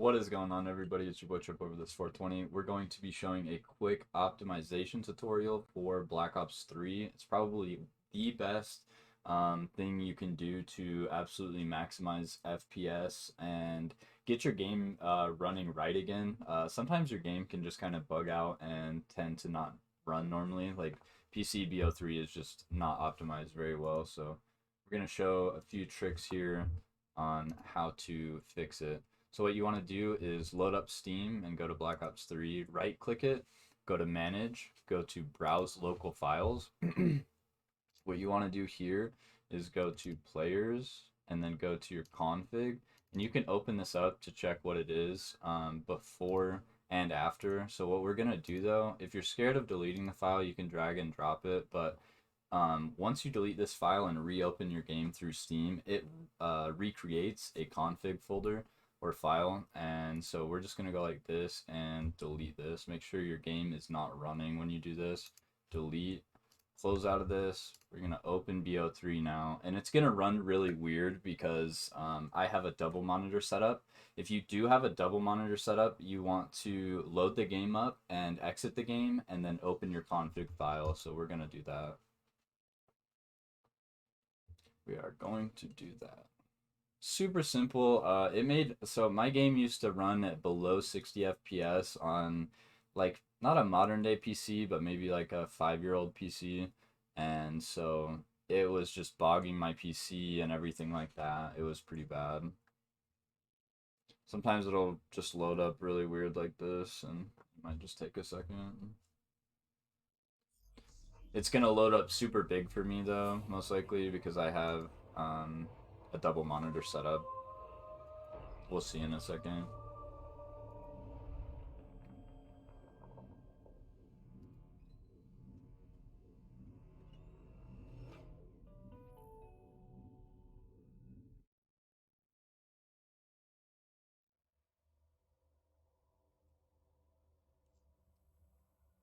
What is going on, everybody? It's your boy Trip over this 420. We're going to be showing a quick optimization tutorial for Black Ops 3. It's probably the best thing you can do to absolutely maximize FPS and get your game running right again. Sometimes your game can just kind of bug out and tend to not run normally. Like PC BO3 is just not optimized very well. So we're going to show a few tricks here on how to fix it. So what you want to do is load up Steam and go to Black Ops 3, right click it, go to manage, go to browse local files. What you want to do here is go to players and then go to your config, and you can open this up to check what it is before and after. So what we're going to do though, if you're scared of deleting the file, you can drag and drop it, but once you delete this file and reopen your game through Steam, it recreates a config folder or file. And so we're just going to go like this and delete this. Make sure your game is not running when you do this. Delete, close out of this. We're going to open BO3 now. And it's going to run really weird because I have a double monitor setup. If you do have a double monitor setup, you want to load the game up and exit the game and then open your config file. So we're going to do that. We are going to do that. Super simple. So my game used to run at below 60 FPS on like not a modern day PC, but maybe like a 5-year-old PC. And so it was just bogging my PC and everything like that. It was pretty bad. Sometimes it'll just load up really weird like this, and it might just take a second. It's gonna load up super big for me though, most likely because I have a double monitor setup. We'll see in a second.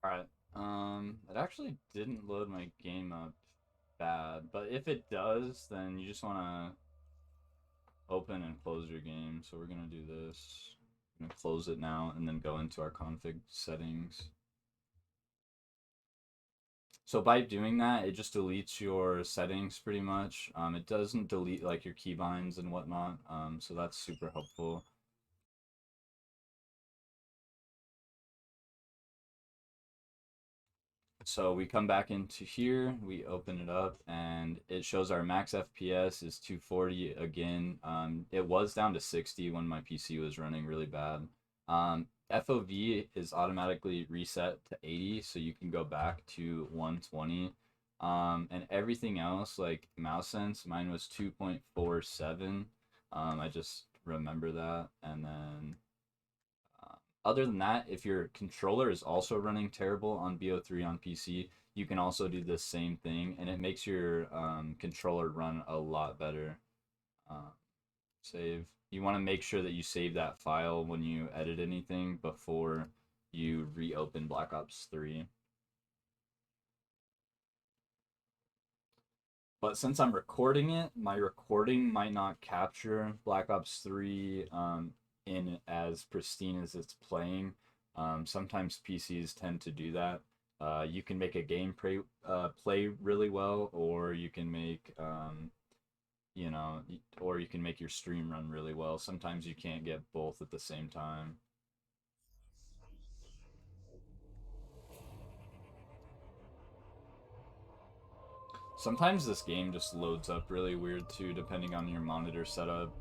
Alright, it actually didn't load my game up bad, but if it does, then you just wanna open and close your game. So we're gonna do this. I'm gonna close it now and then go into our config settings. So by doing that, it just deletes your settings pretty much. It doesn't delete like your keybinds and whatnot. So that's super helpful. So we come back into here, we open it up, and it shows our max FPS is 240 again. It was down to 60 when my PC was running really bad. FOV is automatically reset to 80, so you can go back to 120. And everything else, like mouse sense, mine was 2.47. I just remember that, and then other than that, if your controller is also running terrible on BO3 on PC, you can also do the same thing, and it makes your controller run a lot better. Uh, Save. You want to make sure that you save that file when you edit anything before you reopen Black Ops 3. But since I'm recording it, my recording might not capture Black Ops 3 in as pristine as it's playing. Sometimes PCs tend to do that. You can make a game play really well, or you can make or you can make your stream run really well. Sometimes you can't get both at the same time. Sometimes this game just loads up really weird too, depending on your monitor setup.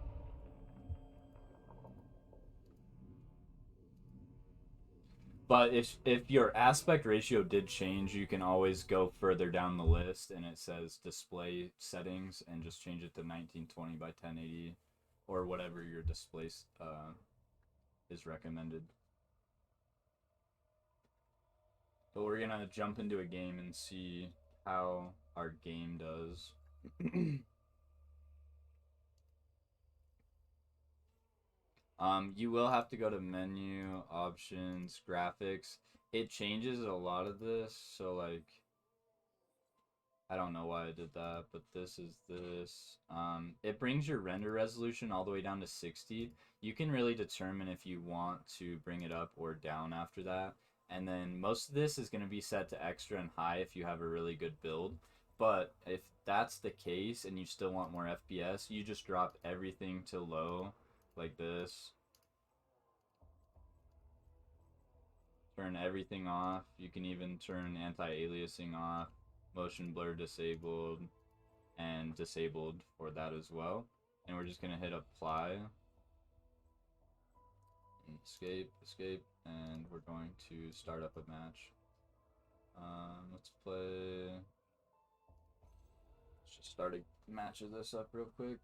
But if your aspect ratio did change, you can always go further down the list and it says display settings and just change it to 1920 by 1080 or whatever your display is recommended. But we're gonna jump into a game and see how our game does. You will have to go to menu, options, graphics. It changes a lot of this, so like I don't know why I did that, but this is this. It brings your render resolution all the way down to 60. You can really determine if you want to bring it up or down after that. And then most of this is going to be set to extra and high if you have a really good build. But if that's the case and you still want more FPS, you just drop everything to low like this. Turn everything off. You can even turn anti-aliasing off, motion blur disabled, and disabled for that as well. And we're just gonna hit apply, escape, escape, and we're going to start up a match. Let's play. Let's just start a match of this up real quick.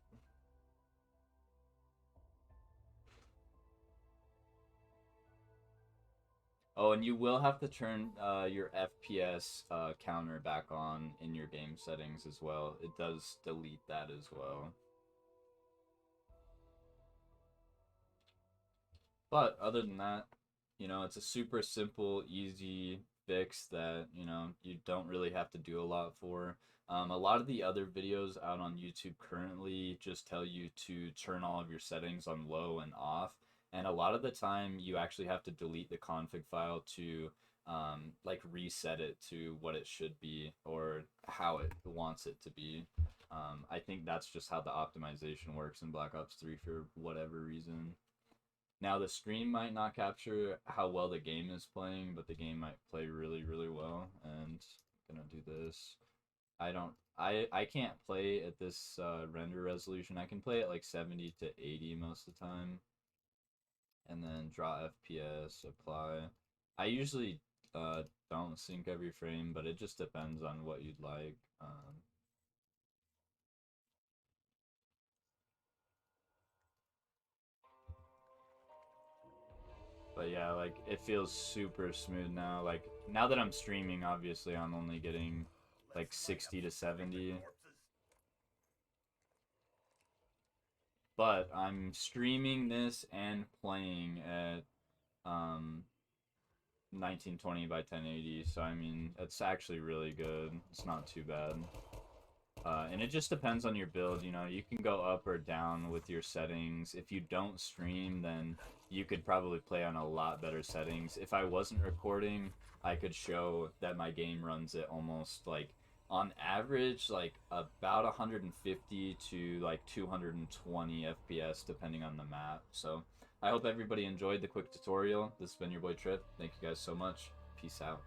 Oh, and you will have to turn your FPS counter back on in your game settings as well. It does delete that as well. But other than that, you know, it's a super simple, easy fix that, you know, you don't really have to do a lot for. A lot of the other videos out on YouTube currently just tell you to turn all of your settings on low and off. And a lot of the time, you actually have to delete the config file to like reset it to what it should be or how it wants it to be. I think that's just how the optimization works in Black Ops 3 for whatever reason. Now the stream might not capture how well the game is playing, but the game might play really, really well. And I'm gonna do this. I can't play at this render resolution. I can play at like 70 to 80 most of the time. And then draw FPS, apply. I usually don't sync every frame, but it just depends on what you'd like. But yeah, like it feels super smooth now. Like now that I'm streaming, obviously I'm only getting like 60 to 70. But I'm streaming this and playing at 1920 by 1080, so I mean it's actually really good. It's not too bad. And it just depends on your build, you know, you can go up or down with your settings. If you don't stream, then you could probably play on a lot better settings. If I wasn't recording, I could show that my game runs at almost like on average like about 150 to like 220 FPS depending on the map. So I hope everybody enjoyed the quick tutorial. This has been your boy Trip. Thank you guys so much. Peace out.